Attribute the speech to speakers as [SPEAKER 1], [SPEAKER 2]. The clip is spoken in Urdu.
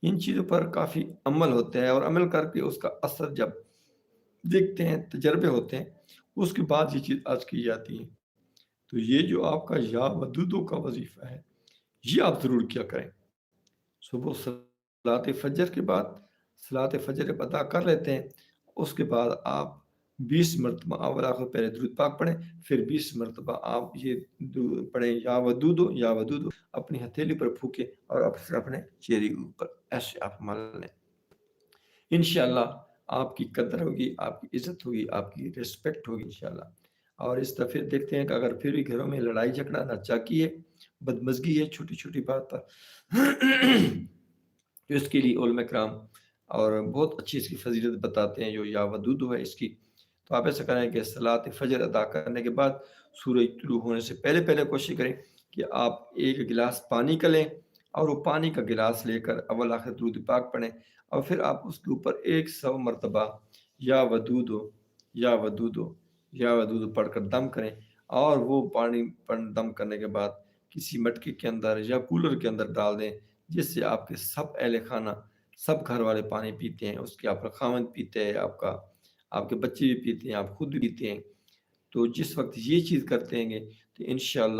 [SPEAKER 1] ان چیزوں پر کافی عمل ہوتا ہے، اور عمل کر کے اس کا اثر جب دیکھتے ہیں، تجربے ہوتے ہیں، اس کے بعد یہ چیز آج کی جاتی ہے۔ تو یہ جو آپ کا یا ودودو کا وظیفہ ہے، یہ آپ ضرور کیا کریں۔ صبح صلاۃ فجر کے بعد صلاۃ فجر ادا کر لیتے ہیں، اس کے بعد آپ 20 مرتبہ اول آخر پہلے درود پاک پڑھیں، پھر 20 مرتبہ آپ یہ پڑھیں یا ودودو یا ودودو، اپنی ہتھیلی پر پھونکیں اور اپنے چہرے کے اوپر ایسے آپ مل لیں۔ انشاءاللہ آپ کی قدر ہوگی، آپ کی عزت ہوگی، آپ کی ریسپیکٹ ہوگی انشاءاللہ۔ اور اس طرح پھر دیکھتے ہیں کہ اگر پھر بھی گھروں میں لڑائی جھگڑا ناچاکی ہے، بدمزگی ہے چھوٹی چھوٹی بات پر، تو اس کے لیے علماء کرام اور بہت اچھی اس کی فضیلت بتاتے ہیں، جو یا ودودو ہے اس کی۔ تو آپ ایسا کریں کہ صلاۃ فجر ادا کرنے کے بعد سورج طلوع ہونے سے پہلے کوشش کریں کہ آپ ایک گلاس پانی کا لیں، اور وہ پانی کا گلاس لے کر اول آخر درود پاک پڑھیں، اور پھر آپ اس کے اوپر 100 مرتبہ یا ودودو یا ودودو یا ودودو پڑھ کر دم کریں، اور وہ پانی دم کرنے کے بعد کسی مٹکے کے اندر یا کولر کے اندر ڈال دیں، جس سے آپ کے سب اہل خانہ، سب گھر والے پانی پیتے ہیں، اس کے آپ کا خاوند پیتے ہیں، آپ کے بچے بھی پیتے ہیں، آپ خود بھی پیتے ہیں۔ تو جس وقت یہ چیز کرتے ہیں گے تو انشاءاللہ